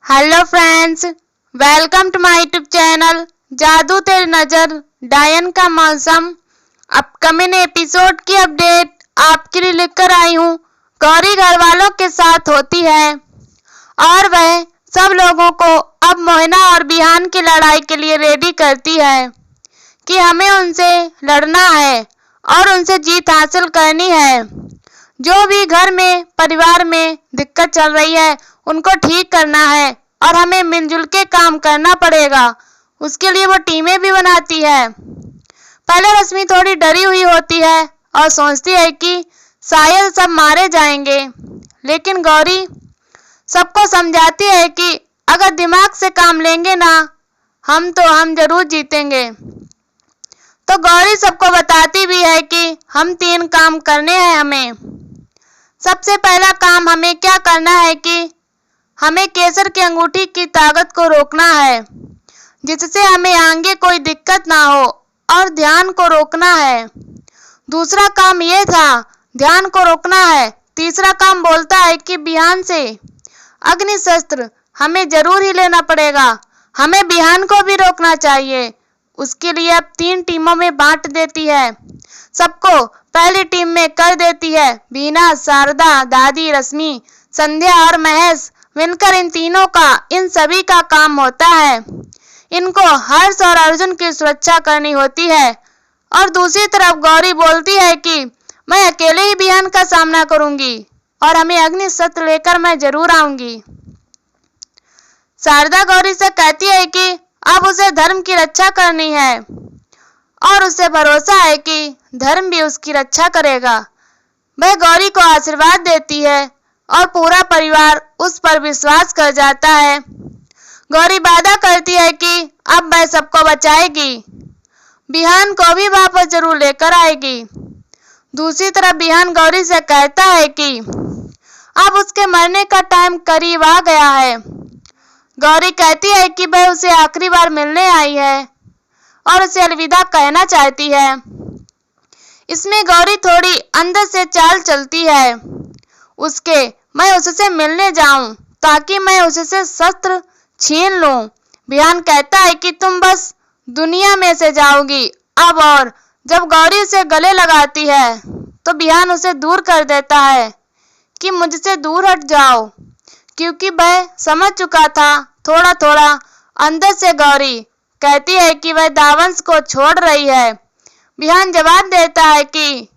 Hello friends, welcome to my YouTube channel Jadu Teri नज़र डायन का मौसम। अपकमिंग एपिसोड की अपडेट आपके लिए लेकर आई हूँ। गौरी घर वालों के साथ होती है और वह सब लोगों को अब मोहना और बिहान की लड़ाई के लिए रेडी करती है कि हमें उनसे लड़ना है और उनसे जीत हासिल करनी है। जो भी घर में परिवार में दिक्कत चल रही है उनको ठीक करना है और हमें मिलजुल के काम करना पड़ेगा। उसके लिए वो टीमें भी बनाती है। पहले रश्मि थोड़ी डरी हुई होती है और सोचती है कि शायद सब मारे जाएंगे, लेकिन गौरी सबको समझाती है कि अगर दिमाग से काम लेंगे ना हम जरूर जीतेंगे। तो गौरी सबको बताती भी है कि हम 3 काम करने हैं हमें। सबसे पहला काम हमें क्या करना है कि हमें केसर की अंगूठी की ताकत को रोकना है, जिससे हमें आगे कोई दिक्कत ना हो, और ध्यान को रोकना है। दूसरा काम ये था, ध्यान को रोकना है। तीसरा काम बोलता है कि बिहान से अग्नि शस्त्र हमें जरूर ही लेना पड़ेगा, हमें बिहान को भी रोकना चाहिए। उसके लिए अब 3 टीमों में बांट देती है। सबको पहली टीम में कर देती है। बीना, शारदा, दादी, रश्मि, संध्या और महेश मिलकर इन सभी का काम होता है। इनको हर्ष और अर्जुन की सुरक्षा करनी होती है। और दूसरी तरफ गौरी बोलती है कि मैं अकेले ही बिहान का सामना करूंगी और हमें अग्नि शस्त्र लेकर मैं जरूर आऊंगी। शारदा गौरी से कहती है कि अब उसे धर्म की रक्षा करनी है और उसे भरोसा है कि धर्म भी उसकी रक्षा करेगा। वह गौरी को आशीर्वाद देती है और पूरा परिवार उस पर विश्वास कर जाता है। गौरी वादा करती है कि अब वह सबको बचाएगी, बिहान को भी वापस जरूर लेकर आएगी। दूसरी तरफ बिहान गौरी से कहता है कि अब उसके मरने का टाइम करीब आ गया है। गौरी कहती है कि वह उसे आखिरी बार मिलने आई है और उसे अलविदा कहना चाहती है। इसमें गौरी थोड़ी अंदर से चाल चलती है मैं उससे मिलने जाऊं ताकि मैं उससे शस्त्र छीन लूं। बिहान कहता है कि तुम बस दुनिया में से जाओगी अब। और जब गौरी उसे गले लगाती है तो बिहान उसे दूर कर देता है कि मुझसे दूर हट जाओ, क्योंकि वह समझ चुका था थोड़ा थोड़ा अंदर से। गौरी कहती है कि वह दावंश को छोड़ रही है। बिहान जवाब देता है कि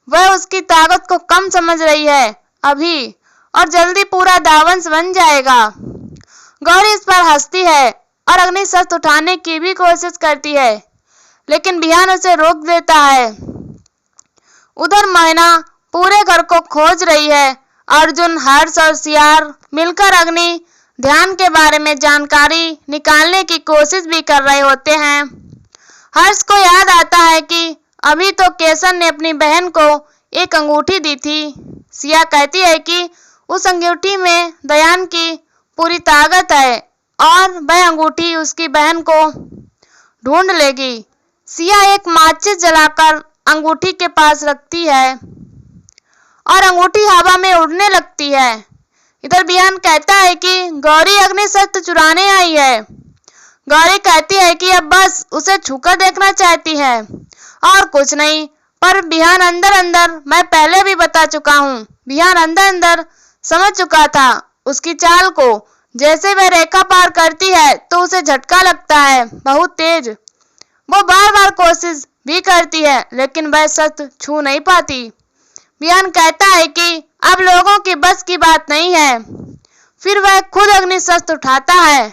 वह उसकी ताकत को कम समझ रही है अभी, और जल्दी पूरा दावंश बन जाएगा। गौरी इस पर हंसती है और अग्नि शस्त्र उठाने की भी कोशिश करती है, लेकिन बिहान उसे रोक देता है। उधर मोहना पूरे घर को खोज रही है। अर्जुन, हर्ष और सियार मिलकर अग्नि ध्यान के बारे में जानकारी निकालने की कोशिश भी कर रहे होते हैं। हर्ष को याद आता है कि अभी तो केसर ने अपनी बहन को एक अंगूठी दी थी। सिया कहती है कि उस अंगूठी में दयान की पूरी ताकत है और वह अंगूठी उसकी बहन को ढूंढ लेगी। सिया एक माचिस जलाकर अंगूठी के पास रखती है और अंगूठी हवा में उड़ने लगती है। इधर बिहान कहता है कि गौरी अग्नि शस्त्र चुराने आई है। गौरी कहती है कि अब बस उसे छूकर देखना चाहती है और कुछ नहीं। पर बिहान अंदर अंदर, मैं पहले भी बता चुका हूँ, बिहान अंदर अंदर समझ चुका था उसकी चाल को। जैसे वह रेखा पार करती है तो उसे झटका लगता है बहुत तेज। वो बार बार कोशिश भी करती है लेकिन वह शस्त्र छू नहीं पाती। बिहान कहता है कि अब लोगों की बस की बात नहीं है। फिर वह खुद अग्नि शस्त्र उठाता है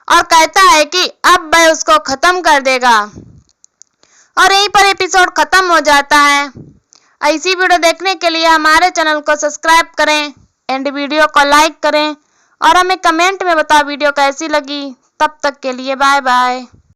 और कहता है कि अब वह उसको खत्म कर देगा। और यहीं पर एपिसोड खत्म हो जाता है। ऐसी वीडियो देखने के लिए हमारे चैनल को सब्सक्राइब करें एंड वीडियो को लाइक करें और हमें कमेंट में बताओ वीडियो कैसी लगी। तब तक के लिए बाय बाय।